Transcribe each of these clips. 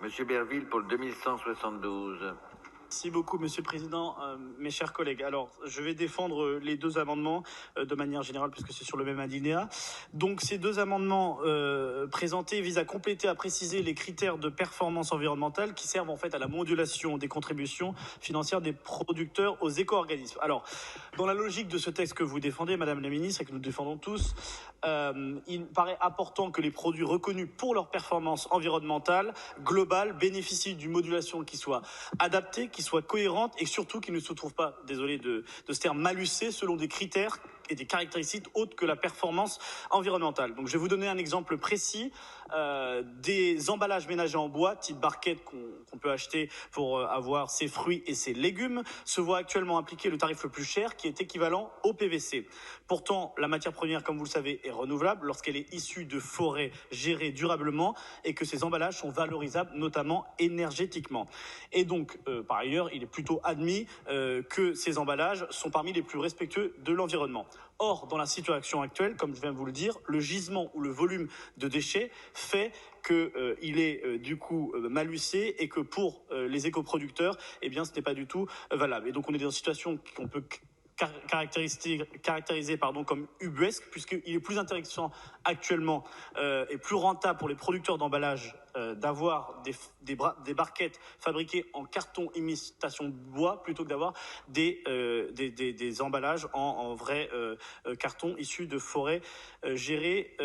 Monsieur Berville pour le 2172. Merci beaucoup, Monsieur le Président, mes chers collègues. Alors, je vais défendre les deux amendements de manière générale, puisque c'est sur le même alinéa. Donc, ces deux amendements présentés visent à compléter, à préciser les critères de performance environnementale qui servent en fait à la modulation des contributions financières des producteurs aux éco-organismes. Alors, dans la logique de ce texte que vous défendez, Madame la Ministre, et que nous défendons tous, il paraît important que les produits reconnus pour leur performance environnementale globale bénéficient d'une modulation qui soit adaptée, qui soit cohérente et surtout qui ne se trouve pas, désolé de ce terme, malucée selon des critères et des caractéristiques autres que la performance environnementale. Donc je vais vous donner un exemple précis des emballages ménagers en bois, type barquette qu'on peut acheter pour avoir ses fruits et ses légumes, se voit actuellement appliquer le tarif le plus cher qui est équivalent au PVC. Pourtant, la matière première, comme vous le savez, est renouvelable lorsqu'elle est issue de forêts gérées durablement et que ces emballages sont valorisables, notamment énergétiquement. Et donc, par ailleurs, il est plutôt admis que ces emballages sont parmi les plus respectueux de l'environnement. Or, dans la situation actuelle, comme je viens de vous le dire, le gisement ou le volume de déchets fait qu'il est du coup malucé et que pour les écoproducteurs, eh bien, ce n'est pas du tout valable. Et donc, on est dans une situation qu'on peut caractérisé comme ubuesque, puisqu'il est plus intéressant actuellement et plus rentable pour les producteurs d'emballage d'avoir des barquettes fabriquées en carton imitation bois plutôt que d'avoir des emballages en vrai carton issus de forêts gérées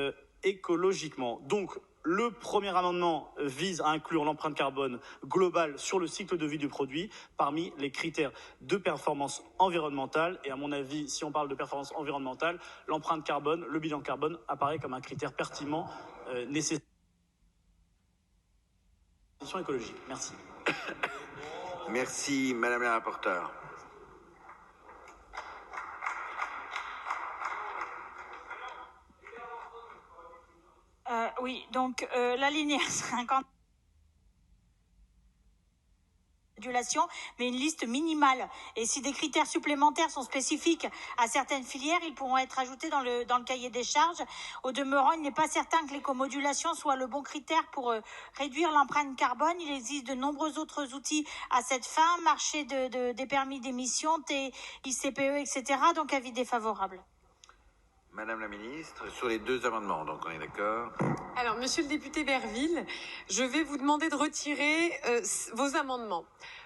écologiquement. Donc, le premier amendement vise à inclure l'empreinte carbone globale sur le cycle de vie du produit parmi les critères de performance environnementale. Et à mon avis, si on parle de performance environnementale, l'empreinte carbone, le bilan carbone apparaît comme un critère pertinent nécessaire à la transition écologique. Merci. Merci, Madame la rapporteure. Oui, donc l'alinéa 50 mais une liste minimale. Et si des critères supplémentaires sont spécifiques à certaines filières, ils pourront être ajoutés dans le cahier des charges. Au demeurant, il n'est pas certain que l'écomodulation soit le bon critère pour réduire l'empreinte carbone. Il existe de nombreux autres outils à cette fin, marché des permis d'émission, ICPE, etc. Donc avis défavorable. Madame la Ministre, sur les deux amendements, donc on est d'accord. Alors, Monsieur le député Berville, je vais vous demander de retirer vos amendements.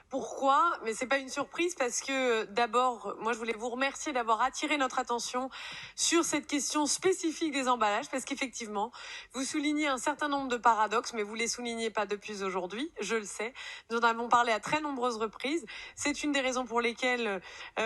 Pourquoi? Mais c'est pas une surprise parce que d'abord, moi je voulais vous remercier d'avoir attiré notre attention sur cette question spécifique des emballages parce qu'effectivement, vous soulignez un certain nombre de paradoxes, mais vous les soulignez pas depuis aujourd'hui, je le sais. Nous en avons parlé à très nombreuses reprises. C'est une des raisons pour lesquelles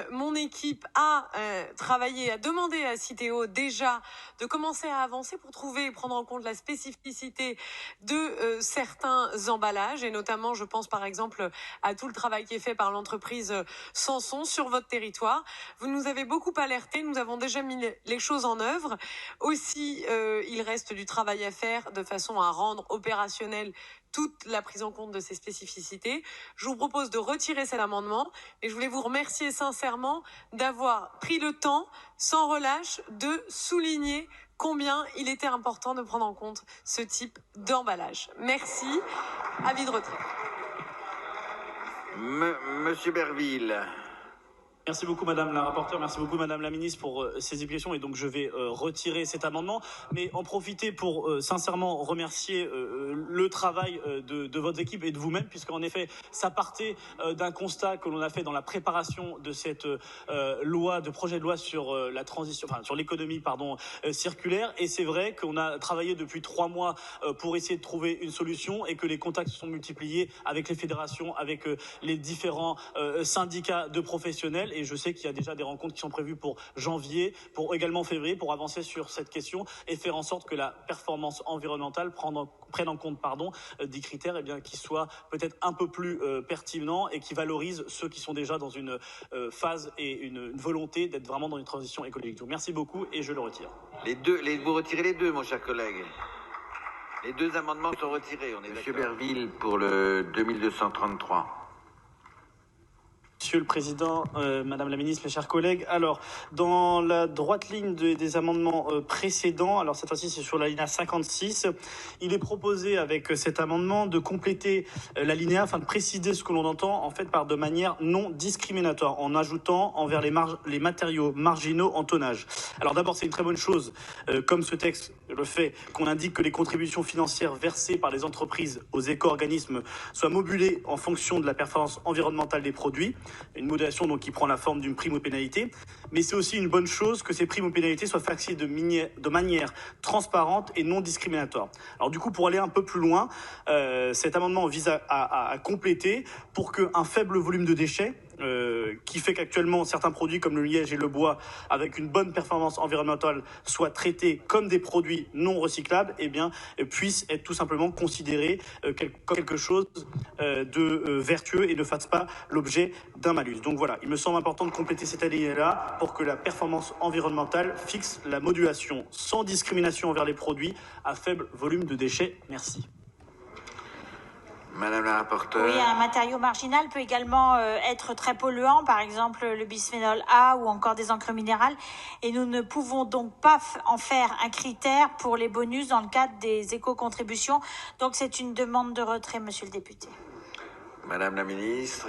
mon équipe a travaillé, a demandé à Citeo déjà de commencer à avancer pour trouver et prendre en compte la spécificité de certains emballages et notamment, je pense par exemple à tout le travail qui est fait par l'entreprise Samson sur votre territoire. Vous nous avez beaucoup alertés, nous avons déjà mis les choses en œuvre. Aussi, il reste du travail à faire de façon à rendre opérationnelle toute la prise en compte de ces spécificités. Je vous propose de retirer cet amendement et je voulais vous remercier sincèrement d'avoir pris le temps, sans relâche, de souligner combien il était important de prendre en compte ce type d'emballage. Merci. Avis de retrait. Monsieur Berville. Merci beaucoup Madame la rapporteure, merci beaucoup Madame la Ministre pour ces explications et donc je vais retirer cet amendement, mais en profiter pour sincèrement remercier le travail de votre équipe et de vous-même, puisqu'en effet ça partait d'un constat que l'on a fait dans la préparation de cette projet de loi sur la transition, enfin sur l'économie circulaire, et c'est vrai qu'on a travaillé depuis 3 mois pour essayer de trouver une solution et que les contacts se sont multipliés avec les fédérations, avec les différents syndicats de professionnels. Et je sais qu'il y a déjà des rencontres qui sont prévues pour janvier, pour également février, pour avancer sur cette question et faire en sorte que la performance environnementale prenne en compte des critères qui soient peut-être un peu plus pertinents et qui valorisent ceux qui sont déjà dans une phase et une volonté d'être vraiment dans une transition écologique. Donc, merci beaucoup et je le retire. Vous retirez les deux, mon cher collègue. Les deux amendements sont retirés. On est Monsieur Berville pour le 2233. Monsieur le Président, Madame la Ministre, mes chers collègues. Alors, dans la droite ligne des amendements précédents, alors cette fois-ci c'est sur l'alinéa 56, il est proposé avec cet amendement de compléter l'alinéa afin de préciser ce que l'on entend en fait par de manière non discriminatoire, en ajoutant envers les matériaux marginaux en tonnage. Alors d'abord, c'est une très bonne chose, comme ce texte le fait, qu'on indique que les contributions financières versées par les entreprises aux éco-organismes soient modulées en fonction de la performance environnementale des produits, une modulation donc qui prend la forme d'une prime ou pénalité, mais c'est aussi une bonne chose que ces primes ou pénalités soient fixées de manière transparente et non discriminatoire. Alors du coup, pour aller un peu plus loin, cet amendement vise à compléter pour qu'un faible volume de déchets, qui fait qu'actuellement certains produits comme le liège et le bois avec une bonne performance environnementale soient traités comme des produits non recyclables, eh bien puissent être tout simplement considérés comme quelque chose de vertueux et ne fassent pas l'objet d'un malus. Donc voilà, il me semble important de compléter cette alinéa-là pour que la performance environnementale fixe la modulation sans discrimination envers les produits à faible volume de déchets. Merci. Madame la rapporteure. Oui, un matériau marginal peut également être très polluant, par exemple le bisphénol A ou encore des encres minérales. Et nous ne pouvons donc pas en faire un critère pour les bonus dans le cadre des éco-contributions. Donc c'est une demande de retrait, monsieur le député. Madame la ministre.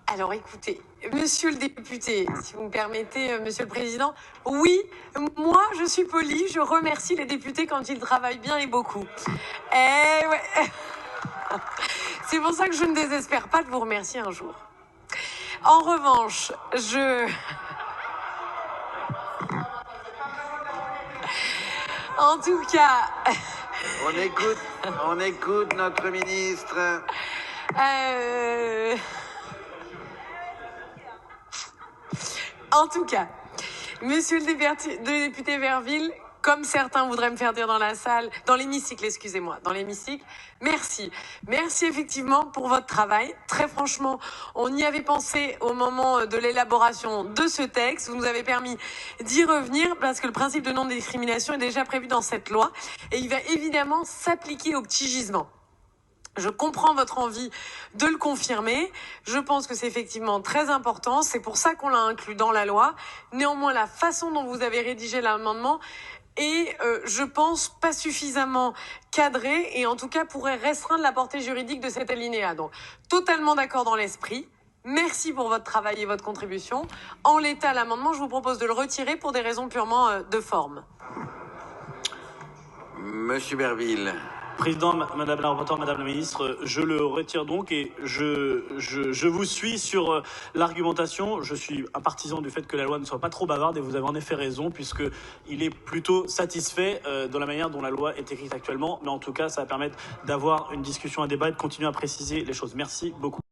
Alors écoutez, monsieur le député, si vous me permettez, monsieur le président, oui, moi je suis polie, je remercie les députés quand ils travaillent bien et beaucoup. Ouais. C'est pour ça que je ne désespère pas de vous remercier un jour. En revanche, en tout cas... On écoute notre ministre. En tout cas, monsieur le député Verville, comme certains voudraient me faire dire dans la salle, dans l'hémicycle, excusez-moi, dans l'hémicycle, merci. Merci effectivement pour votre travail. Très franchement, on y avait pensé au moment de l'élaboration de ce texte. Vous nous avez permis d'y revenir parce que le principe de non-discrimination est déjà prévu dans cette loi et il va évidemment s'appliquer aux petits gisements. Je comprends votre envie de le confirmer. Je pense que c'est effectivement très important. C'est pour ça qu'on l'a inclus dans la loi. Néanmoins, la façon dont vous avez rédigé l'amendement est, je pense, pas suffisamment cadrée et en tout cas pourrait restreindre la portée juridique de cet alinéa. Donc, totalement d'accord dans l'esprit. Merci pour votre travail et votre contribution. En l'état, l'amendement, je vous propose de le retirer pour des raisons purement de forme. Monsieur Berville. Président, Madame la rapporteure, Madame la Ministre, je le retire donc et je vous suis sur l'argumentation. Je suis un partisan du fait que la loi ne soit pas trop bavarde et vous avez en effet raison puisqu'il est plutôt satisfait de la manière dont la loi est écrite actuellement. Mais en tout cas, ça va permettre d'avoir une discussion, un débat et de continuer à préciser les choses. Merci beaucoup.